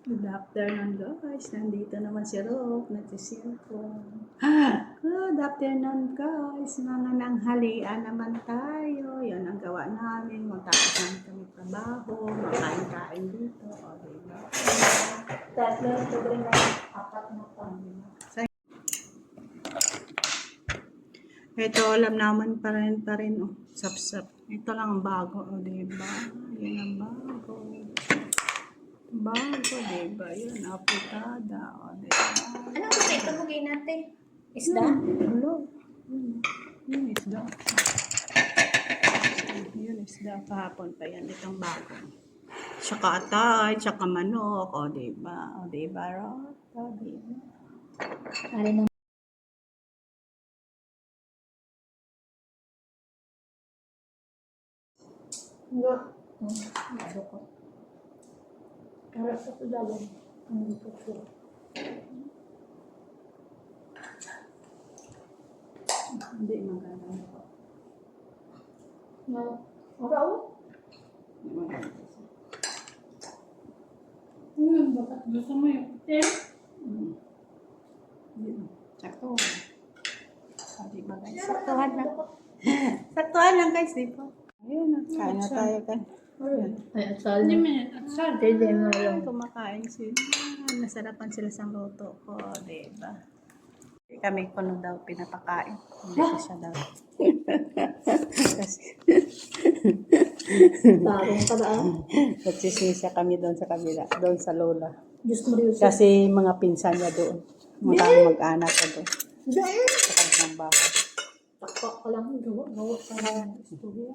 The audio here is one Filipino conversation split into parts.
Good afternoon guys, nandito naman si Rob, nagsisilpon. Good afternoon guys, mga nanghalian naman tayo. Yan ang gawa namin, magtapos namin kami trabaho, makain-kain dito. O, diba? Tatlo, sobrang apat na pang. Ito, alam naman pa rin, oh, sap-sap. Ito lang ang bago, o, diba? Yan ang bago. Bago, diba? Yun, aputada, o, diba? Anong kulay ito? Mugay natin. Isda? Hello. Yun, isda. Yun, isda. Kahapon pa yan. Itong bago. Tsaka atay, tsaka manok. O, diba? O, diba, Rod? O, diba? Ari na. Nga. Lado ko. Harap sa dalan. Ang dito ko. Hindi maganda. Nga. Araw? Hindi maganda. Bakit gusto mo yung puti? Sakto. O, diba, guys? Saktuhan lang. Saktuhan lang, guys, diba? Ayun, kain na tayo, guys. Ay, atsal. Hindi mo yan. Atsal. Hindi mo lang. Kumakain sila. Nasarapan sila sa luto ko, diba? Kami ko daw pinapakain. Hindi ko siya daw. Kasi Tarong ka na. nagsisisa kami doon sa kabila, doon sa lola. Diyos mo rin. Kasi mga pinsan niya doon. Mga mag-anak ko doon. Dahil. Sa kanilang bahay. Takpak ka lang. Gawa ka lang. Istorya.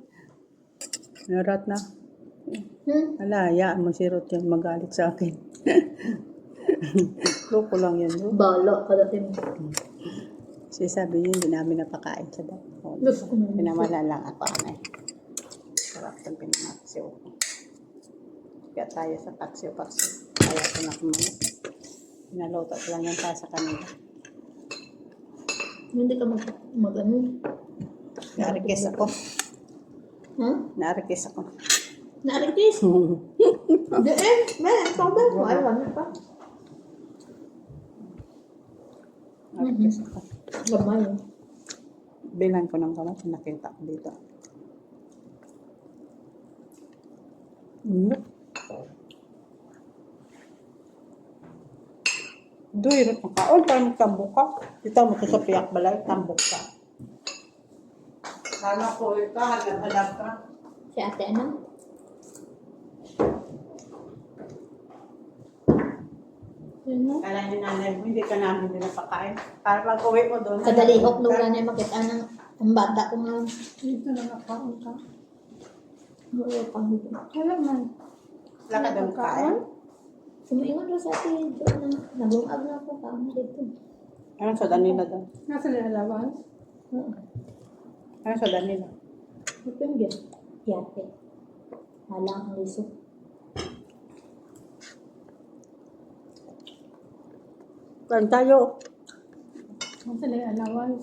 Narat na. Ala, hayaan mo si Ruth yan magalit sa akin. Loko lang yan. No? Bala ka natin. Kasi sabi niya, hindi namin napakain siya daw. Diyos ko naman. Pinamala lang ako, anay. Sarap ng pinamaksiw ko. Kaya tayo sa paksiw-paksiw. Kaya ko na kumain. Pinaluto ko lang yan para sa kanila. Hindi ka mag-ano. Naarikis ako. Ha? Naarikis ako. Naarikis? Hindi eh. May, sabi mo. Ay, ano pa? Naarikis ako. Gamay. Bilan ko ng kamay. Nakita ko dito. Doy, hirap ng kaon. Parang magtambok ka. Dito mo ito sa piyak balay. Tambok ka. Sana ko ito. Hanap ka. Si ate ano? Ano? Kala ni nanay mo, hindi ka namin pinapakain. Para pag-uwi mo doon. Kadalihok nung nanay makita ng ang bata ko nga. Dito na nakaon ka. Oo, pang dito. Alam man. Wala ka doon kain? Sumaingon doon sa ate. Doon na. Nabungag na ako. Kaon dito. Anong sa Danila doon? Nasa lalawan? Oo. Anong sa Danila? Ito yung yun. Yate. Halang ang liso. Kain tayo. Nasa lalawan?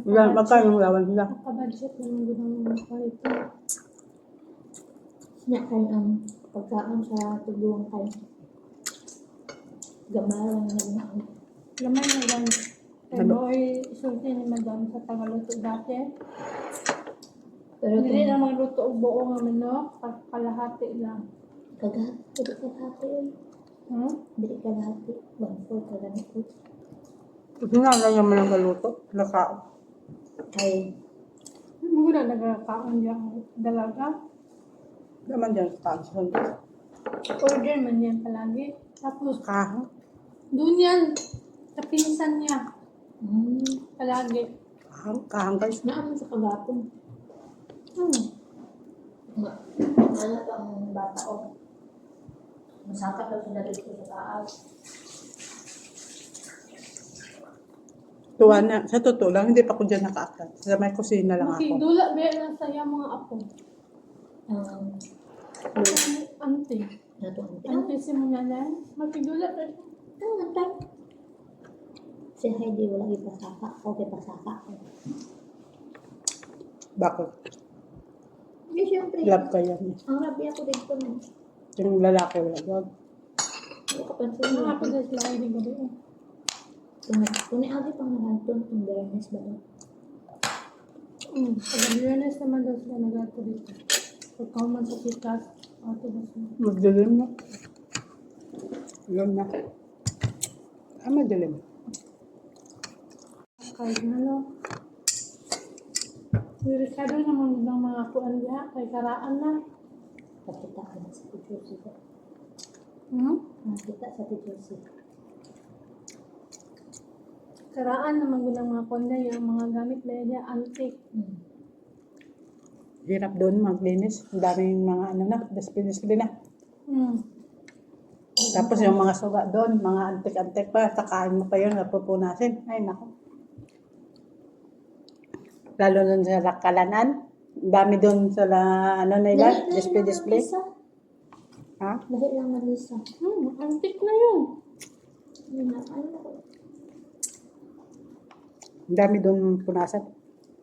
Yan, magkano yung lawan nila? Nakabudget naman din ang mga ito. Sinyakan ang pagkaon sa tuluang kayo. Gamalang na gano'n. Lamay na lang. Pero ay isulti ni Madam sa Tagaluto dati. Pero Hindi kung na magluto og buo nga manok, kalahati lang. kagahati, hindi kalahati yun. Hindi kalahati. 1/4 kalahati. Hindi nga lang yung malang galuto. Nakao. Ay, Mura nagkakaon yung dalaga. Naman dyan sa taas. Order man yan palagi. Tapos, Kaha. doon yan. Sa pinsan niya. Palagi. Kahang guys. naaman sa kagapon. Nga. Ano to ang bata o? Masakit daw sila dito sa taas. Tuwa na. Sa totoo lang, hindi pa ko dyan nakaakat. Sa may kusina lang ako. Makidula ba yan sa iya mga apo? Ante. Nato ang Ante si mo nanay. Makidula ba? time. Si Heidi wala ipasaka. Okay, pasaka ko. Bakit? Hindi, syempre. Love ka yan. Ang rabi ako dito man. Yung lalaki wala. Wag. Hindi ko pansin Ang mo. ako sa sila ay di gabi eh. Kung agi pang nagantun, kung fairness ba ito? Pag-awareness naman daw sila nag-ato dito. Pag-comment sa kitas, ato na sila. Magdilim na. Yun na. Madilim. Kahit na no. Ricardo naman ng mga kuan diha kay karaan na. Pagkita ka na sa teacher siya. Nakita sa teacher siya. Karaan naman gunang mga kuan niya, yung mga gamit na niya antique. Hirap doon maglinis. Ang daming mga ano na. Despin-despin na. Tapos yung mga suga doon, mga antik-antik pa, sakain mo pa yun, napupunasin. Ay, nako. Lalo doon sa Lakalanan, dami doon sa ano nila, display. Ha? Dahil lang Marisa. Antique na yun. Ano ko? Ang dami doon punasan.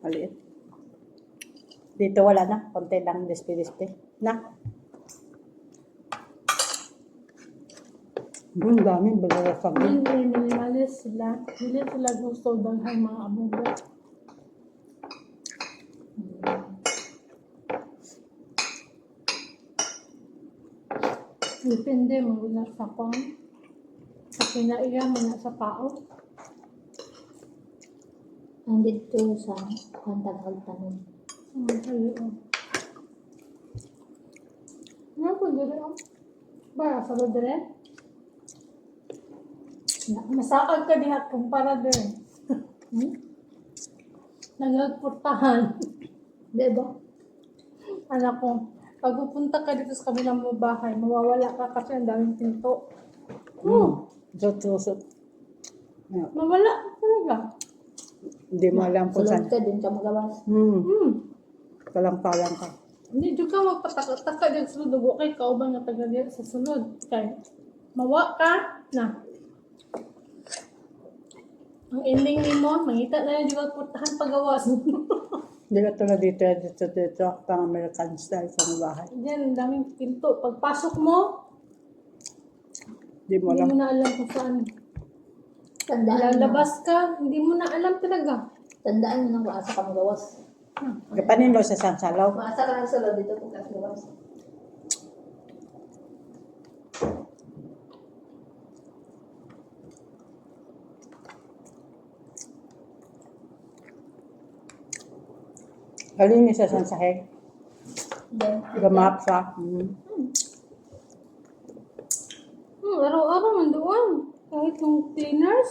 Maliit. Dito wala na, konti lang display. Na? Doon dami, baga sa Hindi minimalist sila. Hindi sila gusto daghang mga abugo. Depende mo na sa pang. Sa pinaiya mo na sa pao. Ang dito sa Pantagal Tanong. Kayo. Ano po dire? Bara sa dire? Masakag ka diha kumpara dire. Nagagportahan. Diba? Anak ko, pag pupunta ka dito sa kabilang mo bahay, mawawala ka kasi ang daming pinto. Susot. Mawala talaga. Hindi mo alam kung Sulod saan. ka din ka magawas. Palang-palang ka. Hindi, di ka magpataka-taka dyan sa sulod. Huwag kay kauban nga taga diyan sa sulod. Kaya, mawa ka na. Ang ending ni mo, mangita na yung di ba putahan pagawas. Hindi ka tulad dito, pang American style sa bahay. Diyan, ang daming pinto. Pagpasok mo, Hindi mo hindi alam. mo na alam kung saan. Tandaan mo. Lalabas ka, hindi mo na alam talaga. Tandaan mo nang maasa ka magawas. Kapanin daw sa sansalaw. Maasa ka lang sulod dito kung kasi gawas. Galing sa sansaheg. Then, Gamap sa. Araw-araw man doon. Kahit yung cleaners,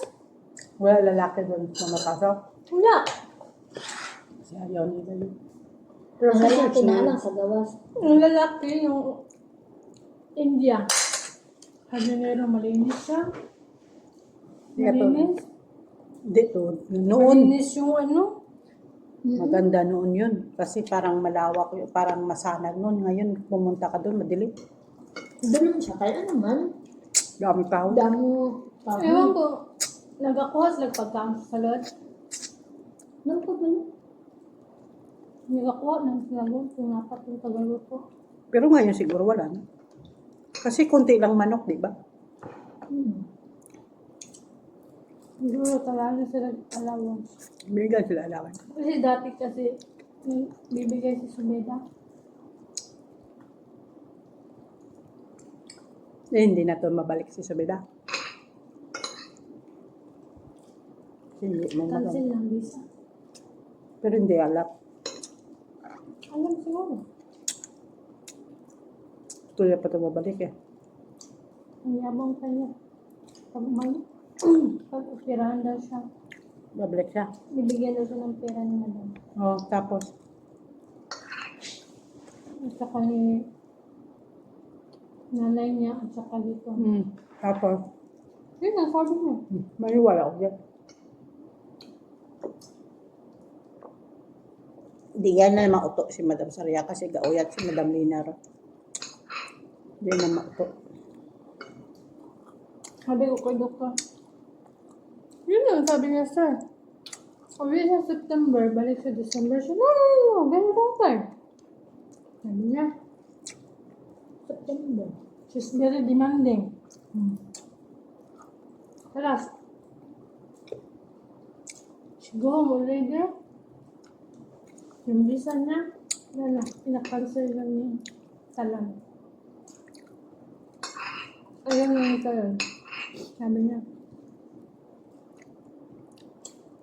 Wala lalaki doon na mapasok. wala. Kasi ayaw nila yun. pero sa kaya church na- lang sa gawas. Yung lalaki, yung India. Sabi nila malinis siya. Ito. Malinis. Dito, noon. Malinis yung ano. Maganda noon yun. Kasi parang malawak yun. Parang masanag noon. Ngayon, pumunta ka doon, madilim. Doon siya. Kaya naman. Dami tao. Damo. Ewan ko, nagakuha sila pagkain sa salad. Nang pa ba? Nagakuha ng salad kung apat yung tagaluto. Pero ngayon siguro wala na. Kasi konti lang manok, di ba? Siguro talaga sila allowance. Bigyan sila alawan. Kasi dati kasi, nung bibigay si Sumeda. Hindi na to mabalik si Sabida. Hindi mo maganda. Cancel lang visa. Pero hindi alam. Alam siguro. Tuloy pa ito mabalik eh. Ang yabang kanya. Pag may, pag operahan daw siya, Babalik siya. bibigyan daw siya ng pera ni Madam. Oh, tapos, At saka ni nanay niya at saka dito. tapos, Yun ang sabi niya. maniwala ako dyan. Hindi yan na mauto si Madam Saria kasi gauyat si Madam Linar. Hindi na mauto. Sabi ko kay doktor. Yun ang sabi niya, sir. Sabi siya September, balik sa December siya. No. Ganun lang tayo. Sabi niya, September. she's very demanding. Kalas, she go home already. Yung visa niya, wala, pinakancel lang niya. Talang. Ayun yung talang. Sabi niya,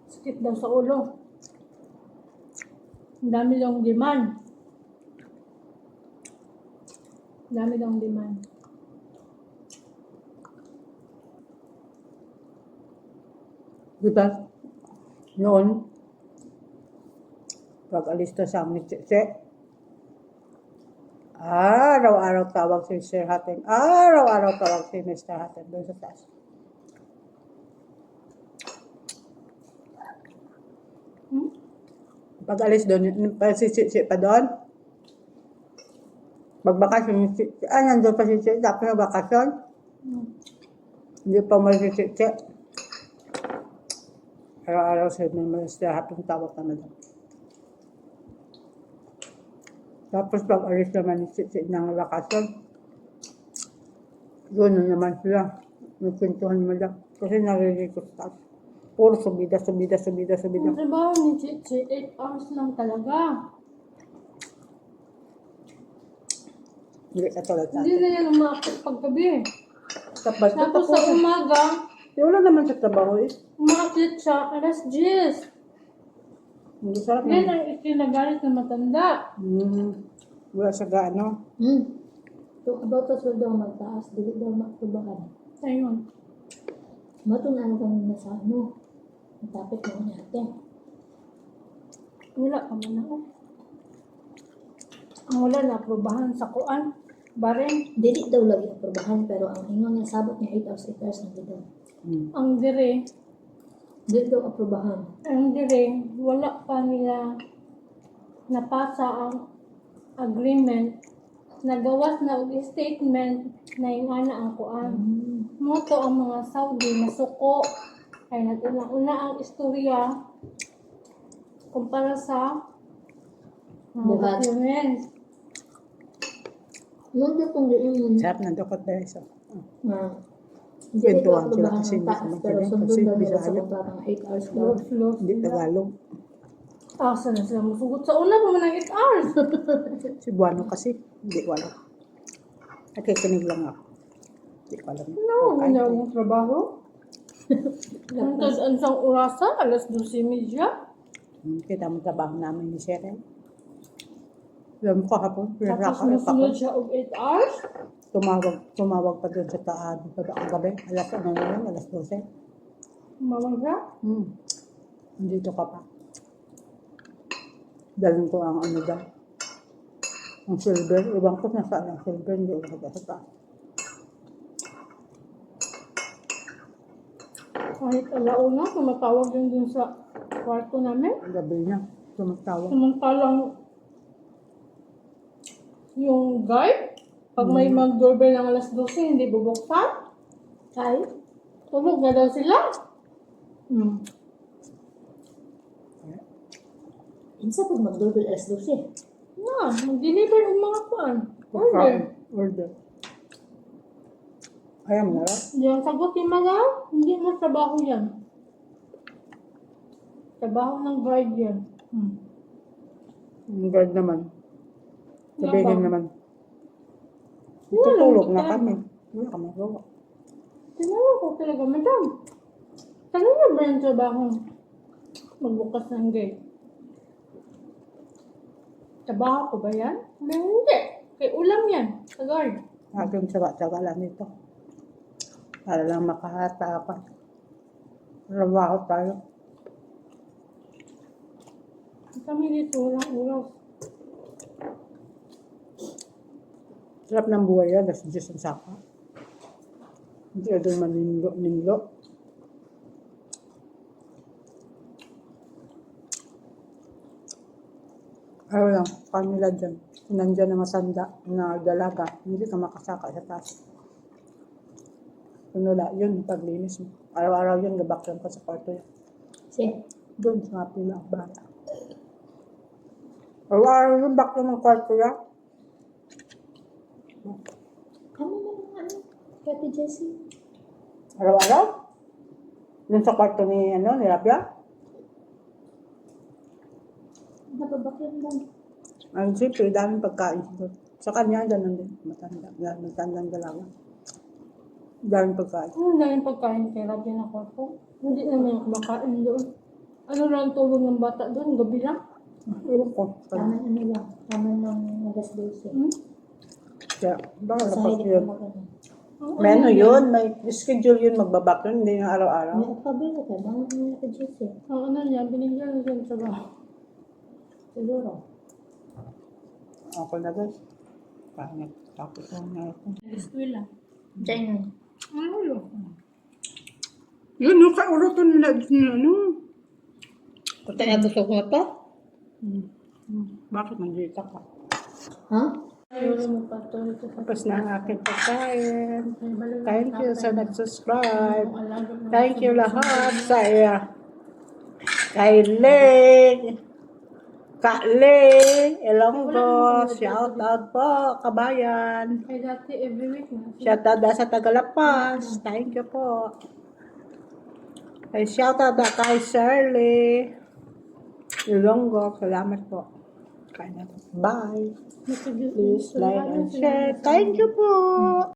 sakit daw sa ulo. Ang dami daw demand. Ang dami daw demand. Diba? Noon, pag alis na sa amin, araw-araw tawag si Sir Hatem. Araw-araw tawag si Mr. Hatem doon sa taas. Pag alis doon, si pa doon. Magbakasyon, nandun pa si dapat na bakasyon. Hindi pa si araw-araw sa Mr. Hatem tawag naman doon. Tapos pag alis naman ng bakasyon, doon na naman sila. Nagkwentuhan mo lang. Kasi narinig ko sa taas. Puro subida. Ang trabaho ni Chichi, 8 hours lang talaga. Hindi ka tulad sa Hindi atin. na yan umakit paggabi. Tapos Tapos sa umaga, wala naman sa trabaho eh. umakit siya, alas 10. Hindi sarap Yan naman. ang ikinagalit ng matanda. Wala sa gaano. So, about us daw magtaas, dili daw maktubahan. Ayun. Matunan kami na sa ano. Matapit mo natin. Wala ka man ako. Ang wala na aprobahan sa kuan. Bareng. Dili daw lagi aprobahan, pero ang ingon niya sabot niya 8 hours, 8 hours na daw. Ang dire, Dili daw aprobahan. wala pa nila napasa ang agreement. Nagawas na og statement na yung ana ang kuan. Moto ang mga Saudi na suko ay nag-una ang istorya kumpara sa mga Buhat. documents. Nung di kong diin Sarap ng dukot dahil sa na dili daw Kwentuhan sila aprobahan kasi ng hindi taas, naman pero pwede sundon kasi daw nila sa Bisaya. kontratang 8 hours daw. Flow Hindi sila. Tagalog. Asa na sila masugot sa una pa man ang 8 hours. Cebuano kasi. Hindi ko alam. Nakikinig lang ako. Hindi ko alam. No, hindi akong trabaho. Hantad ang isang orasa, alas 12:30. Kita mo trabaho namin ni Sir. Alam ko hapon. Tapos Pinaka musunod siya og 8 hours. Tumawag pa doon sa taas. Ang gabi. Alas ano na yun? Alas 12. Mawag siya. Nandito ka pa. Dalhin ko ang ano daw. Ang silver. Ibang ko nasaan ang silver. Hindi ko sa taas. Kahit alauna, tumatawag yun dun sa kwarto namin. Ang gabi na. Tumatawag. Samantalang yung guard, pag may mag-doorbell ng alas 12, hindi bubuksan. Ay, tulog na daw sila. Insa pag mag-doorbell alas 12. Na, mag-deliver ng mga kuan. Order. Pagkain. Order. Ayaw mo na rin. Yung sagot ni mga, hindi mo trabaho yan. Trabaho ng guard yan. Ang guard naman. Sabihin Yabang. naman. Wala, Tutulog hindi na ka- kami. Wala ka magawa. Tinawag ko talaga, madam. Kanina ba yung trabaho? Magbukas ng gate. Trabaho ko ba yan? Hindi. Kay ulam yan. Sa guard. Aking tsaga-tsaga lang ito. Para lang makahatapan. Trabaho tayo. Kami dito, walang oras. Sarap ng buhay yan. That's just ang saka. Hindi ka doon maninlo. Ayaw lang. Kanila dyan. Kung nandyan na matanda na dalaga, hindi ka makasaka sa taas. Kung wala, yun, paglinis mo. Araw-araw yun, gabakyan ka sa kwarto yan. Kasi, Doon sa mga pila ang bala. Araw-araw yun, bakyan ng kwarto yan. mo. Kamo mo ng ano? Kati Jessie. Araw-araw? Dun sa kwarto ni Rabia? Nababakyan lang. Ang siyempre, daming pagkain siguro. Sa kanya, ganun din. Matandang dalaga. Daming pagkain. Ang daming pagkain kay Rabia na kwarto. Hindi naman yung kumakain doon. Ano lang tulog ng bata doon? Gabi lang? Ewan ko. Tama ano lang. Tama ng alas 12. Hmm? Kaya, baka Sa kapag hilig yun. ko mag-ano. May ano yun, may schedule yun magbabak yun, hindi yung araw-araw. May akabila ka. Bakit mo kay Jessie? Ang ano niya, binigyan niya sa trabaho. Siguro. Ako na guys. Parang tapos na ako. Eskwela. Diyan yun. Ano yun? Yun, no, kaurutan nila ano. Kung tayo busog mo to? Bakit nandito ka? Ha? Ayun mo pa to. Tapos na ang aking pagkain. Thank you sa nag-subscribe. Alaga Thank you lahat sa kay Ling, Ling, Ilonggo, shout out po, kabayan. Kaya dati every week na. Shout out sa Tagalapas. Thank you po. Ay, shout out kay Shirley. Ilonggo, salamat po. Bye. Please like and share. Thank you po.